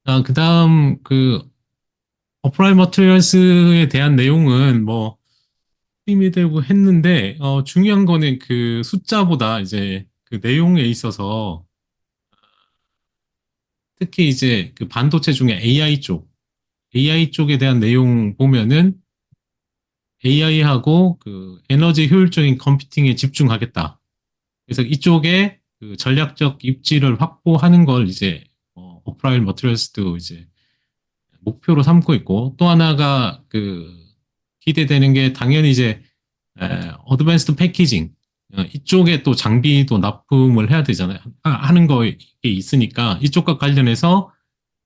그다음 어프라이 머티리얼스에 대한 내용은 뭐 힘이 되고 했는데 중요한 거는 그 숫자보다 이제 그 내용에 있어서 특히 이제 그 반도체 중에 AI 쪽에 대한 내용 보면은 AI하고 그 에너지 효율적인 컴퓨팅에 집중하겠다. 그래서 이쪽에 그 전략적 입지를 확보하는 걸 이제 어프라일 머티리얼스도 이제 목표로 삼고 있고, 또 하나가 기대되는 게 당연히 이제 어드밴스드 패키징, 이쪽에 또 장비도 납품을 해야 되잖아요. 하는 거 있으니까 이쪽과 관련해서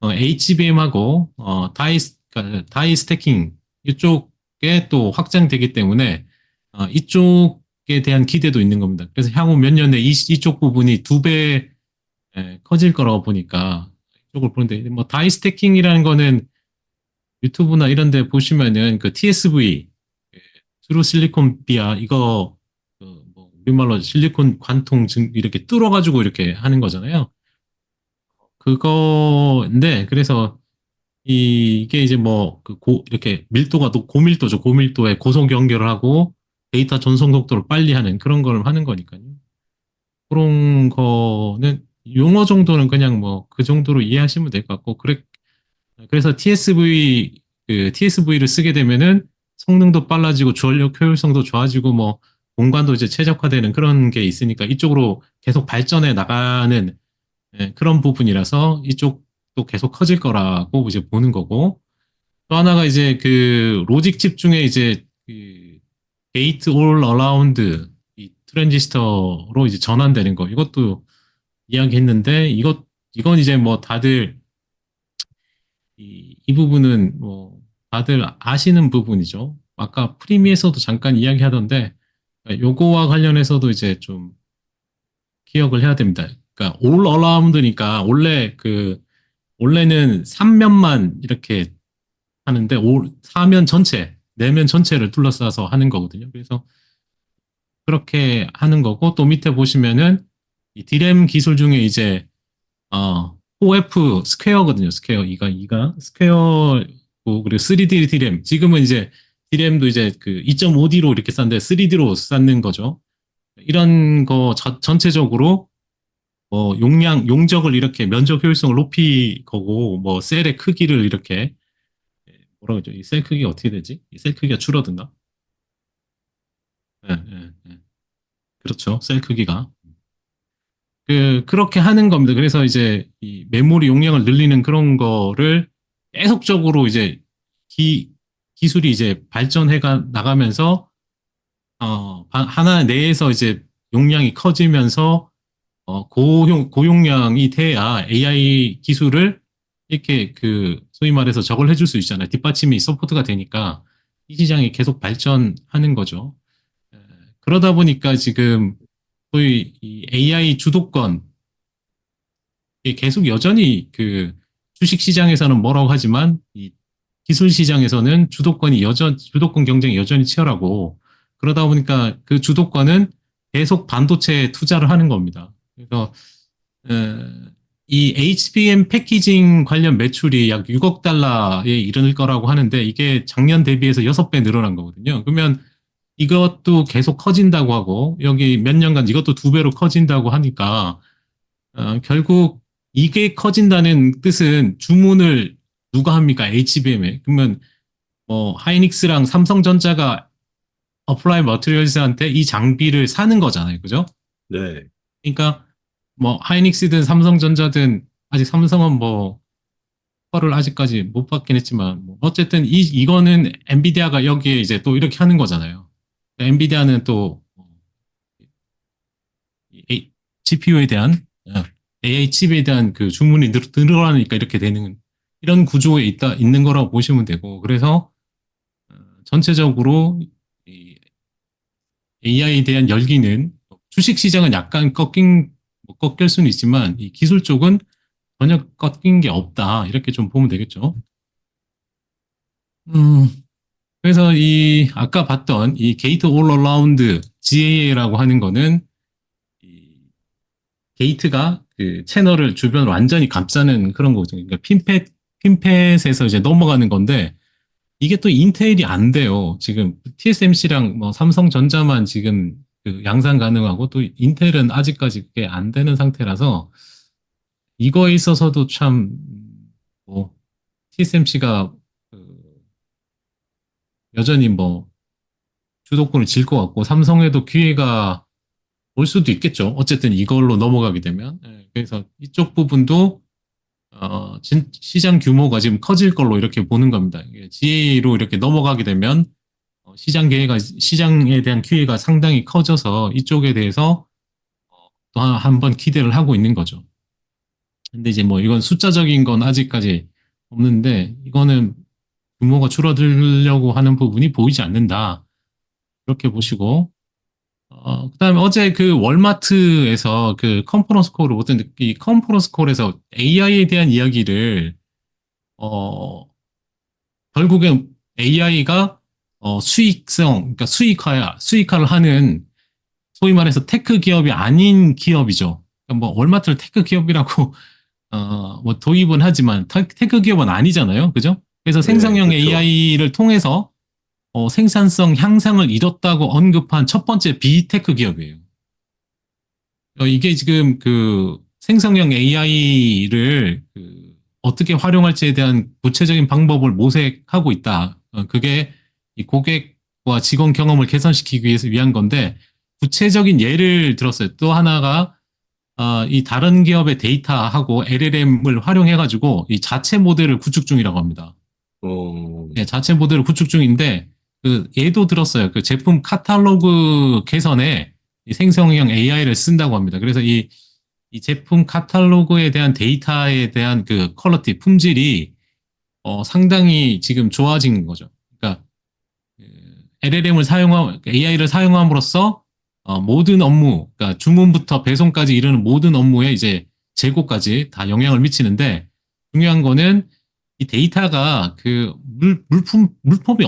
HBM하고 다이 스태킹 이쪽에 또 확장되기 때문에 이쪽에 대한 기대도 있는 겁니다. 그래서 향후 몇 년에 이쪽 부분이 두 배 커질 거라고 보니까 이쪽을 보는데, 뭐 다이 스태킹이라는 거는 유튜브나 이런 데 보시면은 그 TSV, 트루 실리콘 비아, 이거, 뭐 우리말로 실리콘 관통 이렇게 뚫어가지고 이렇게 하는 거잖아요. 그거인데, 그래서 이게 이제 뭐, 이렇게 밀도가 또 고밀도죠. 고밀도에 고속 연결을 하고 데이터 전송 속도를 빨리 하는 그런 걸 하는 거니까요. 그런 거는 용어 정도는 그냥 뭐 그 정도로 이해하시면 될 것 같고, 그래서 TSV를 쓰게 되면은 성능도 빨라지고 전력 효율성도 좋아지고 뭐 공간도 이제 최적화되는 그런 게 있으니까 이쪽으로 계속 발전해 나가는 그런 부분이라서 이쪽도 계속 커질 거라고 이제 보는 거고, 또 하나가 이제 그 로직 칩 중에 이제 그 게이트 올 어라운드 이 트랜지스터로 이제 전환되는 거, 이것도 이야기했는데, 이건 이제 뭐 다들 이 부분은 뭐 다들 아시는 부분이죠. 아까 프리미에서도 잠깐 이야기하던데, 요거와 관련해서도 이제 좀 기억을 해야 됩니다. 그러니까 올 어라운드니까 원래는 3면만 이렇게 하는데 사면 전체, 내면 전체를 둘러싸서 하는 거거든요. 그래서 그렇게 하는 거고, 또 밑에 보시면은 이 디램 기술 중에 이제 4F 스퀘어거든요. 스퀘어 이가 스퀘어고, 그리고 3D 디램. 지금은 이제 디램도 이제 그 2.5D로 이렇게 쌌는데 3D로 쌓는 거죠. 이런 거 전체적으로 용적을 이렇게 면적 효율성을 높이 거고, 뭐 셀의 크기를 이렇게 뭐라고 하죠? 이 셀 크기가 어떻게 되지? 이 셀 크기가 줄어든다. 예, 예, 예. 그렇죠. 셀 크기가. 그렇게 하는 겁니다. 그래서 이제 이 메모리 용량을 늘리는 그런 거를 계속적으로 이제 기술이 이제 나가면서, 하나 내에서 이제 용량이 커지면서, 고용량이 돼야 AI 기술을 이렇게 소위 말해서 저걸 해줄 수 있잖아요. 뒷받침이 서포트가 되니까 이 시장이 계속 발전하는 거죠. 에, 그러다 보니까 지금 소위 이 AI 주도권, 이게 계속 여전히 주식 시장에서는 뭐라고 하지만 이 기술 시장에서는 주도권 경쟁이 여전히 치열하고, 그러다 보니까 그 주도권은 계속 반도체에 투자를 하는 겁니다. 그래서 에, 이 HBM 패키징 관련 매출이 약 6억 달러에 이를 거라고 하는데, 이게 작년 대비해서 6배 늘어난 거거든요. 그러면 이것도 계속 커진다고 하고, 여기 몇 년간 이것도 2배로 커진다고 하니까, 결국 이게 커진다는 뜻은 주문을 누가 합니까? HBM에. 그러면 뭐 하이닉스랑 삼성전자가 어플라이 머티리얼스한테 이 장비를 사는 거잖아요. 그죠? 네. 그러니까 뭐 하이닉스든 삼성전자든, 아직 삼성은 뭐 허를 아직까지 못 받긴 했지만, 뭐 어쨌든 이거는 엔비디아가 여기에 이제 또 이렇게 하는 거잖아요. 엔비디아는 또 GPU에 대한 AI 칩에 대한 그 주문이 늘어나니까 이렇게 되는 이런 구조에 있는 거라고 보시면 되고, 그래서 전체적으로 이 AI에 대한 열기는, 주식 시장은 약간 꺾일 수는 있지만 이 기술 쪽은 전혀 꺾인 게 없다, 이렇게 좀 보면 되겠죠. 음, 그래서 이 아까 봤던 이 게이트 올 어라운드 GAA라고 하는 거는 게이트가 그 채널을 주변으로 완전히 감싸는 그런 거죠. 그러니까 핀팻에서 이제 넘어가는 건데 이게 또 인텔이 안 돼요. 지금 TSMC랑 뭐 삼성전자만 지금 그 양산 가능하고 또 인텔은 아직까지 그게 안 되는 상태라서 이거에 있어서도 참 뭐 TSMC가 여전히 뭐 주도권을 질 것 같고 삼성에도 기회가 올 수도 있겠죠. 어쨌든 이걸로 넘어가게 되면. 예, 그래서 이쪽 부분도 시장 규모가 지금 커질 걸로 이렇게 보는 겁니다. GA로 이렇게 넘어가게 되면 시장에 대한 기회가 상당히 커져서 이쪽에 대해서 또 한 번 기대를 하고 있는 거죠. 근데 이제 뭐 이건 숫자적인 건 아직까지 없는데 이거는 규모가 줄어들려고 하는 부분이 보이지 않는다. 이렇게 보시고 그다음에 어제 그 월마트에서 그 컨퍼런스 콜을 보던 이 컨퍼런스 콜에서 AI에 대한 이야기를 어 결국엔 AI가 그러니까 수익화를 하는 소위 말해서 테크 기업이 아닌 기업이죠. 그러니까 뭐 월마트를 테크 기업이라고 뭐 도입은 하지만 테크 기업은 아니잖아요, 그죠? 그래서 네, 생성형 그렇죠. AI를 통해서 생산성 향상을 이뤘다고 언급한 첫 번째 비테크 기업이에요. 이게 지금 그 생성형 AI를 어떻게 활용할지에 대한 구체적인 방법을 모색하고 있다. 그게 이 고객과 직원 경험을 개선시키기 위해서 위한 건데 구체적인 예를 들었어요. 또 하나가 이 다른 기업의 데이터하고 LLM을 활용해가지고 이 자체 모델을 구축 중이라고 합니다. 어, 네, 자체 모델을 구축 중인데 그 예도 들었어요. 그 제품 카탈로그 개선에 이 생성형 AI를 쓴다고 합니다. 그래서 이 제품 카탈로그에 대한 데이터에 대한 그 퀄리티, 품질이 상당히 지금 좋아진 거죠. 그러니까 LLM을 AI를 사용함으로써 모든 업무, 그러니까 주문부터 배송까지 이르는 모든 업무에 이제 재고까지 다 영향을 미치는데 중요한 거는 이 데이터가 그 물품이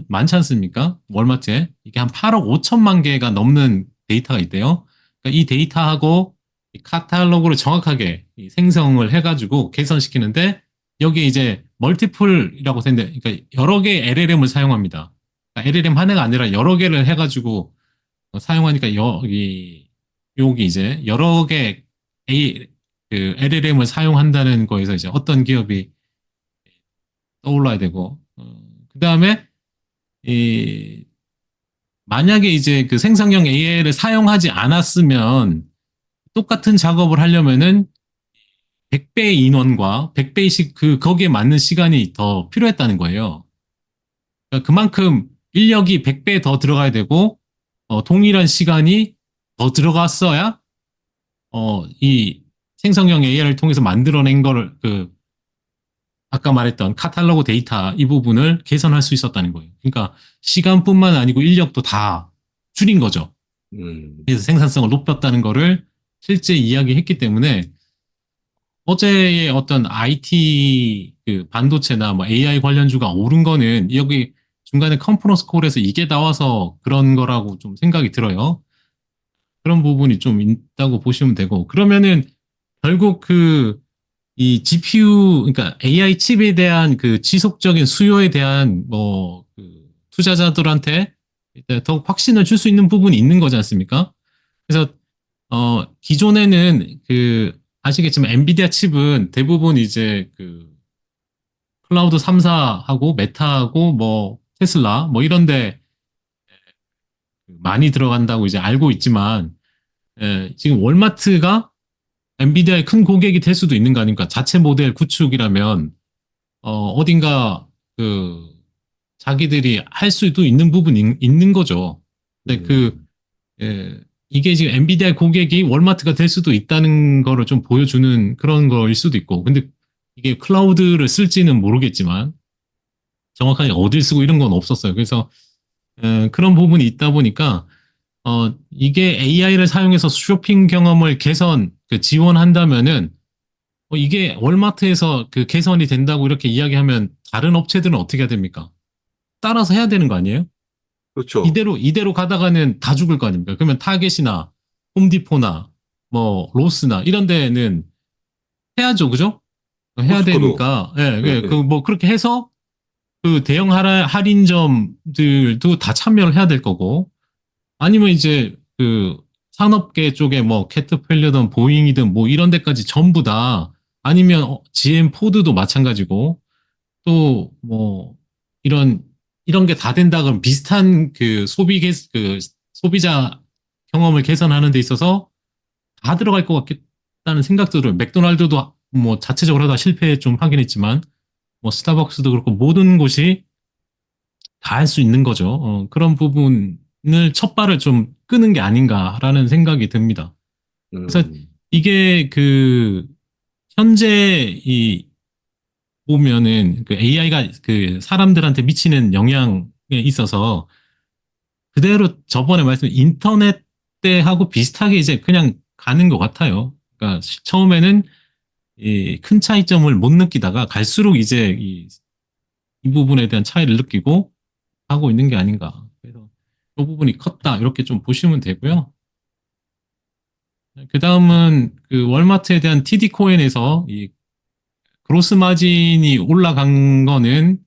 많지 않습니까? 월마트에. 이게 한 8억 5천만 개가 넘는 데이터가 있대요. 그러니까 이 데이터하고 이 카탈로그를 정확하게 생성을 해가지고 개선시키는데 여기에 이제 멀티플이라고 되는데 그러니까 여러 개의 LLM을 사용합니다. 그러니까 LLM 하나가 아니라 여러 개를 해가지고 사용하니까 여기 이제 여러 개 그 LLM을 사용한다는 거에서 이제 어떤 기업이 떠올라야 되고 그 다음에 이 만약에 이제 그 생성형 AI를 사용하지 않았으면 똑같은 작업을 하려면은 100배의 인원과 100배씩 거기에 맞는 시간이 더 필요했다는 거예요. 그러니까 그만큼 인력이 100배 더 들어가야 되고 동일한 시간이 더 들어갔어야 이 생성형 AI를 통해서 만들어낸 거를 아까 말했던 카탈로그 데이터 이 부분을 개선할 수 있었다는 거예요. 그러니까 시간뿐만 아니고 인력도 다 줄인 거죠. 음, 그래서 생산성을 높였다는 거를 실제 이야기했기 때문에 어제의 어떤 IT 그 반도체나 뭐 AI 관련주가 오른 거는 여기 중간에 컨퍼런스 콜에서 이게 나와서 그런 거라고 좀 생각이 들어요. 그런 부분이 좀 있다고 보시면 되고 그러면은 결국 이 GPU 그러니까 AI 칩에 대한 그 지속적인 수요에 대한 투자자들한테 이제 더욱 확신을 줄 수 있는 부분이 있는 거지 않습니까? 그래서 기존에는 아시겠지만 엔비디아 칩은 대부분 이제 클라우드 3사하고 메타하고 뭐 테슬라 뭐 이런데 많이 들어간다고 이제 알고 있지만 지금 월마트가 엔비디아의 큰 고객이 될 수도 있는 거 아닙니까? 자체 모델 구축이라면 어딘가 자기들이 할 수도 있는 부분이 있는 거죠. 근데 음, 이게 지금 엔비디아 고객이 월마트가 될 수도 있다는 거를 좀 보여주는 그런 거일 수도 있고. 근데 이게 클라우드를 쓸지는 모르겠지만 정확하게 어딜 쓰고 이런 건 없었어요. 그래서 그런 부분이 있다 보니까 이게 AI를 사용해서 쇼핑 경험을 지원한다면은 이게 월마트에서 개선이 된다고 이렇게 이야기하면 다른 업체들은 어떻게 해야 됩니까? 따라서 해야 되는 거 아니에요? 그렇죠. 이대로 가다가는 다 죽을 거 아닙니까? 그러면 타겟이나 홈디포나 뭐 로스나 이런 데는 해야죠, 그죠? 해야 코스코도. 되니까, 예, 네. 그 뭐 그렇게 해서 그 대형 할인점들도 다 참여를 해야 될 거고, 아니면 이제 그 산업계 쪽에 뭐 캐터필러든 보잉이든 뭐 이런 데까지 전부 다, 아니면 GM 포드도 마찬가지고, 또 뭐 이런 게 다 된다 그러면 비슷한 그 그 소비자 경험을 개선하는 데 있어서 다 들어갈 것 같겠다는 생각도 들어요. 맥도날드도 뭐 자체적으로 다 실패 좀 하긴 했지만, 뭐 스타벅스도 그렇고 모든 곳이 다 할 수 있는 거죠. 그런 부분을 첫 발을 좀 끄는 게 아닌가라는 생각이 듭니다. 그래서 음, 이게 그 현재 이 보면은 그 AI가 그 사람들한테 미치는 영향에 있어서 그대로 저번에 말씀 인터넷 때하고 비슷하게 이제 그냥 가는 것 같아요. 그러니까 처음에는 이 큰 차이점을 못 느끼다가 갈수록 이제 이 부분에 대한 차이를 느끼고 하고 있는 게 아닌가. 그래서 그 부분이 컸다. 이렇게 좀 보시면 되고요. 그 다음은 그 월마트에 대한 TD 코인에서 이 그로스 마진이 올라간 거는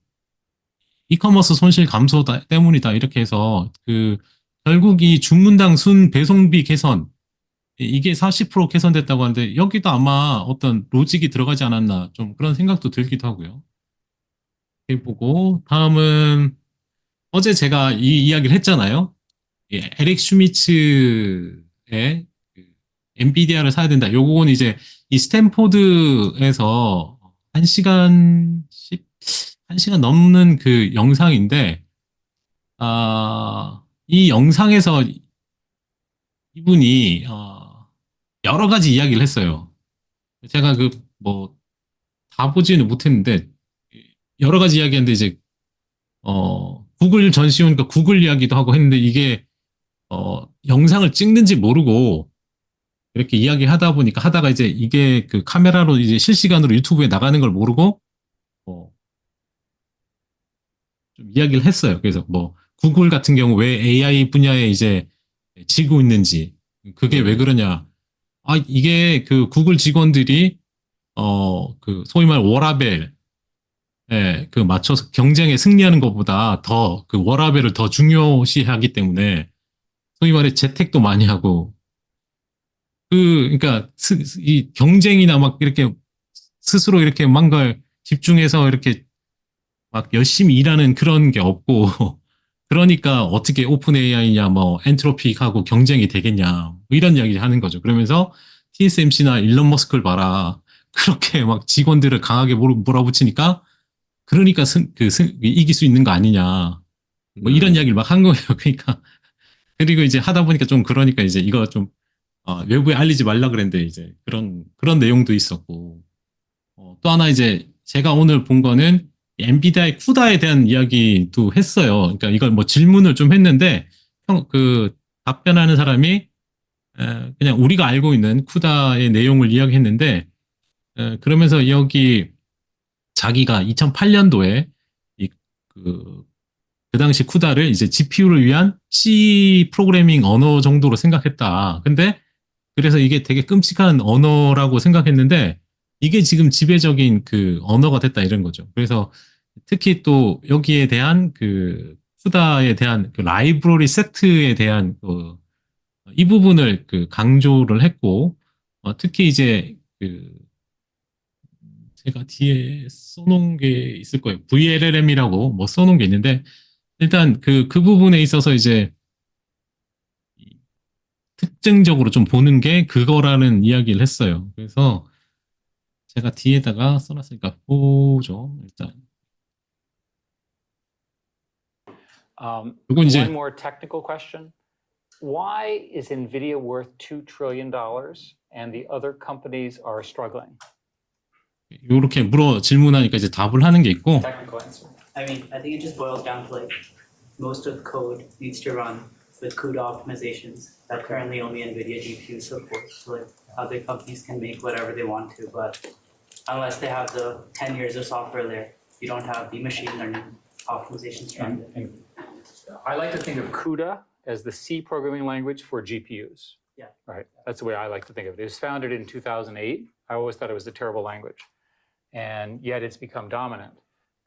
이커머스 손실 감소 때문이다. 이렇게 해서 그 결국 이 주문당 순 배송비 개선 이게 40% 개선됐다고 하는데 여기도 아마 어떤 로직이 들어가지 않았나 좀 그런 생각도 들기도 하고요. 이렇게 보고 다음은 어제 제가 이 이야기를 했잖아요. 에릭 슈미츠의 그 엔비디아를 사야 된다. 요건 이제 이 스탠포드에서 1시간씩 1시간 넘는 그 영상인데 이 영상에서 이분이 여러 가지 이야기를 했어요. 제가 그 뭐 다 보지는 못했는데 여러 가지 이야기했는데 이제 구글 전시회니까 구글 이야기도 하고 했는데 이게 영상을 찍는지 모르고 이렇게 이야기하다 보니까 하다가 이제 이게 그 카메라로 이제 실시간으로 유튜브에 나가는 걸 모르고 어, 좀 이야기를 했어요. 그래서 뭐 구글 같은 경우 왜 AI 분야에 이제 지고 있는지 그게 왜 네. 그러냐? 이게 그 구글 직원들이 그 소위 말 워라밸 그 맞춰서 경쟁에 승리하는 것보다 더 그 워라밸을 더 중요시하기 때문에 소위 말해 재택도 많이 하고 그러니까 이 경쟁이나 막 이렇게 스스로 이렇게 막 걸 집중해서 이렇게 막 열심히 일하는 그런 게 없고 그러니까 어떻게 오픈 AI냐 뭐 엔트로픽하고 경쟁이 되겠냐 뭐 이런 이야기 하는 거죠. 그러면서 TSMC나 일론 머스크를 봐라. 그렇게 막 직원들을 강하게 몰아붙이니까 그러니까 이길 수 있는 거 아니냐. 뭐 이런 이야기를 막 한 거예요. 그러니까 그리고 이제 하다 보니까 좀 그러니까 이제 이거 좀 외부에 알리지 말라 그랬는데 이제 그런 내용도 있었고 또 하나 이제 제가 오늘 본 거는 엔비디아의 쿠다에 대한 이야기도 했어요. 그러니까 이걸 뭐 질문을 좀 했는데 그 답변하는 사람이 그냥 우리가 알고 있는 쿠다의 내용을 이야기했는데 그러면서 여기 자기가 2008년도에 그 당시 쿠다를 이제 GPU를 위한 C 프로그래밍 언어 정도로 생각했다. 근데 그래서 이게 되게 끔찍한 언어라고 생각했는데 이게 지금 지배적인 그 언어가 됐다 이런 거죠. 그래서 특히 또 여기에 대한 그 쿠다에 대한 그 라이브러리 세트에 대한 이 부분을 그 강조를 했고 특히 이제 그 제가 뒤에 써놓은 게 있을 거예요. VLLM이라고 뭐 써놓은 게 있는데 일단 그 부분에 있어서 이제 특징적으로 좀 보는 게 그거라는 이야기를 했어요. 그래서 제가 뒤에다가 써놨으니까 보죠. 일단 요건 One 이제 more technical question. Why is NVIDIA worth $2 trillion and the other companies are struggling? 요렇게 질문하니까 이제 답을 하는 게 있고 Technical answer. I mean, I think it just boils down to like most of the code needs to run with CUDA optimizations that currently only NVIDIA GPUs support. So like other companies can make whatever they want to, but unless they have the 10 years of software there, you don't have the machine learning optimizations to run it. I like to think of CUDA as the C programming language for GPUs. Yeah. Right. That's the way I like to think of it. It was founded in 2008. I always thought it was a terrible language. And yet it's become dominant.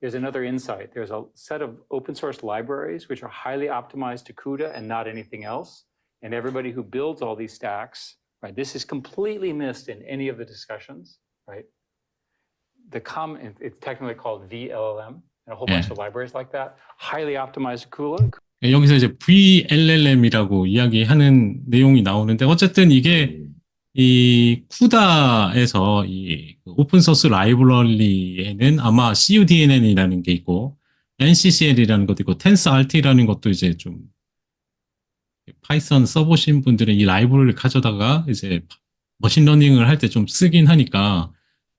There's another insight. There's a set of open source libraries which are highly optimized to CUDA and not anything else. And everybody who builds all these stacks, right, this is completely missed in any of the discussions, right? It's technically called VLLM and a whole bunch of libraries like that, highly optimized to CUDA. 여기서 이제 VLLM이라고 이야기하는 내용이 나오는데 어쨌든 이게 이 쿠다에서 이 오픈소스 라이브러리에는 아마 CUDNN이라는 게 있고 NCCL이라는 것도 있고 TensorRT라는 것도 이제 좀 파이썬 써보신 분들은 이 라이브러리를 가져다가 이제 머신러닝을 할 때 좀 쓰긴 하니까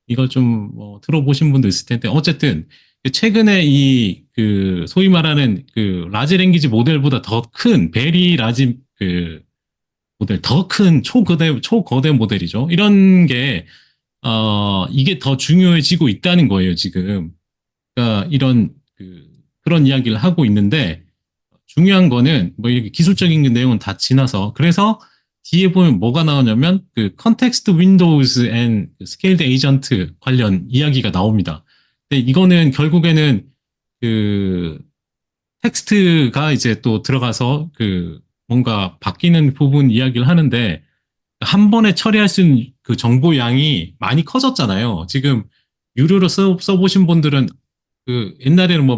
이걸 좀 뭐 들어보신 분도 있을 텐데 어쨌든 최근에 이 그 소위 말하는 그 라지 랭귀지 모델보다 더 큰 베리 라지 그 모델 더 큰 초거대 모델이죠. 이런 게 이게 더 중요해지고 있다는 거예요, 지금. 그러니까 이런 그런 이야기를 하고 있는데 중요한 거는 뭐 이렇게 기술적인 내용은 다 지나서 그래서 뒤에 보면 뭐가 나오냐면 그 컨텍스트 윈도우즈 앤 스케일드 에이전트 관련 이야기가 나옵니다. 근데 이거는 결국에는 그 텍스트가 이제 또 들어가서 그 뭔가 바뀌는 부분 이야기를 하는데 한 번에 처리할 수 있는 그 정보 양이 많이 커졌잖아요. 지금 유료로 써보신 분들은 그 옛날에는 뭐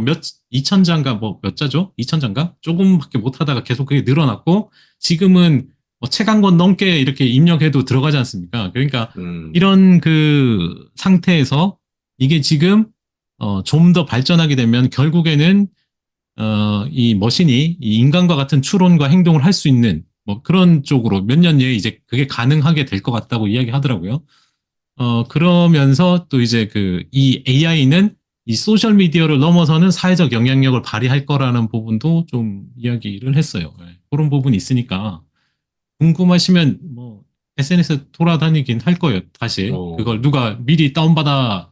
2000자인가 뭐 몇 자죠? 2000자인가? 조금밖에 못 하다가 계속 그게 늘어났고 지금은 뭐 책 한 권 넘게 이렇게 입력해도 들어가지 않습니까? 그러니까 이런 그 상태에서 이게 지금 좀 더 발전하게 되면 결국에는 이 머신이 이 인간과 같은 추론과 행동을 할 수 있는 뭐 그런 쪽으로 몇 년 내에 이제 그게 가능하게 될 것 같다고 이야기하더라고요. 그러면서 또 이제 이 AI는 이 소셜 미디어를 넘어서는 사회적 영향력을 발휘할 거라는 부분도 좀 이야기를 했어요. 네. 그런 부분이 있으니까 궁금하시면 뭐 SNS에 돌아다니긴 할 거예요. 다시 그걸 누가 미리 다운받아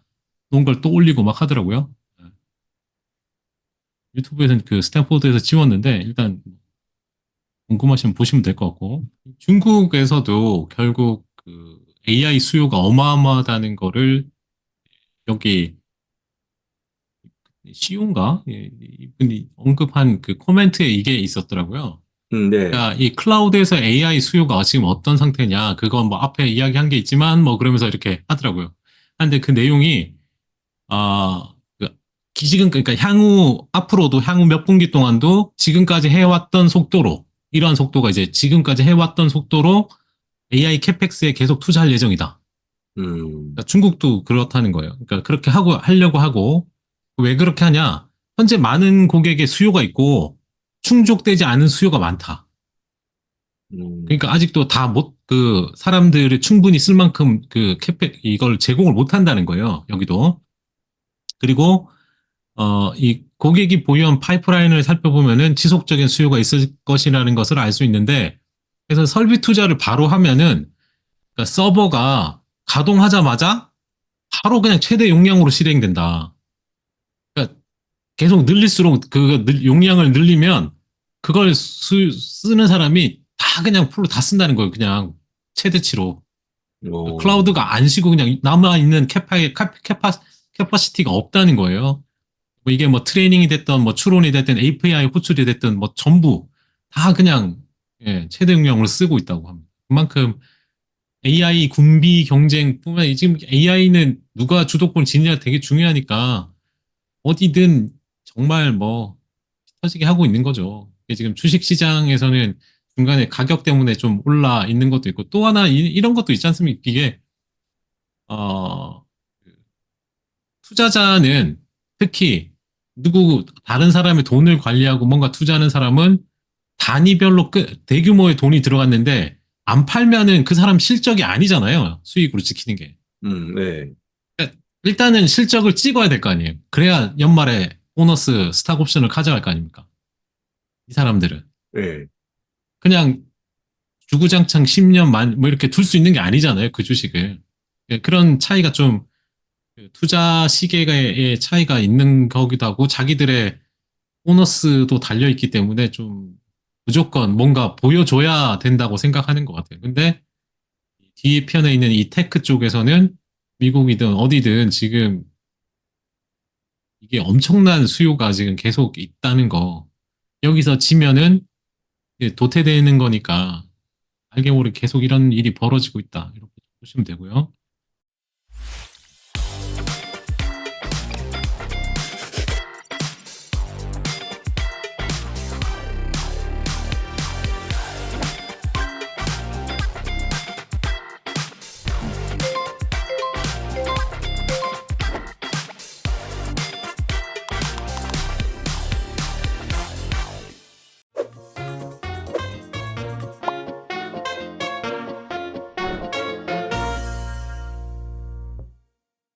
놓은 걸 또 올리고 막 하더라고요. 유튜브에서는 그 스탠포드에서 지웠는데 일단 궁금하시면 보시면 될 것 같고 중국에서도 결국 그 AI 수요가 어마어마하다는 거를 여기 시온가 이분이 언급한 그 코멘트에 이게 있었더라고요. 네. 그러니까 이 클라우드에서 AI 수요가 지금 어떤 상태냐 그건 뭐 앞에 이야기한 게 있지만 뭐 그러면서 이렇게 하더라고요. 근데 그 내용이 지금 그러니까 앞으로도 향후 몇 분기 동안도 지금까지 해왔던 속도로 이러한 속도가 이제 지금까지 해왔던 속도로 AI 캐펙스에 계속 투자할 예정이다. 그러니까 중국도 그렇다는 거예요. 그러니까 그렇게 하려고 하고 왜 그렇게 하냐? 현재 많은 고객의 수요가 있고 충족되지 않은 수요가 많다. 그러니까 아직도 사람들이 충분히 쓸 만큼 이걸 제공을 못 한다는 거예요. 여기도. 그리고 이 고객이 보유한 파이프라인을 살펴보면은 지속적인 수요가 있을 것이라는 것을 알 수 있는데, 그래서 설비 투자를 바로 하면은, 그러니까 서버가 가동하자마자 바로 그냥 최대 용량으로 실행된다. 그러니까 계속 늘릴수록 용량을 늘리면 그걸 쓰는 사람이 다 그냥 풀로 다 쓴다는 거예요. 그냥 최대치로. 클라우드가 안 쉬고 그냥 남아있는 캐파시티가 없다는 거예요. 뭐 이게 뭐 트레이닝이 됐던 뭐 추론이 됐든 API 호출이 됐든 뭐 전부 다 그냥 최대 용량으로 쓰고 있다고 합니다. 그만큼 AI 군비 경쟁뿐만 지금 AI는 누가 주도권 지느냐 되게 중요하니까 어디든 정말 뭐 터지게 하고 있는 거죠. 지금 주식 시장에서는 중간에 가격 때문에 좀 올라 있는 것도 있고 또 하나 이런 것도 있지 않습니까? 이게 투자자는 특히 다른 사람의 돈을 관리하고 뭔가 투자하는 사람은 단위별로 대규모의 돈이 들어갔는데 안 팔면은 그 사람 실적이 아니잖아요. 수익으로 지키는 게. 네. 그러니까 일단은 실적을 찍어야 될 거 아니에요. 그래야 연말에 보너스 스탁 옵션을 가져갈 거 아닙니까? 이 사람들은. 네. 그냥 주구장창 10년 뭐 이렇게 둘 수 있는 게 아니잖아요. 그 주식을. 그런 차이가 좀 투자 시계의 차이가 있는 거기도 하고 자기들의 보너스도 달려있기 때문에 좀 무조건 뭔가 보여줘야 된다고 생각하는 것 같아요. 근데 뒤에 편에 있는 이 테크 쪽에서는 미국이든 어디든 지금 이게 엄청난 수요가 지금 계속 있다는 거. 여기서 지면은 이게 도태되는 거니까 알게 모르게 계속 이런 일이 벌어지고 있다. 이렇게 보시면 되고요.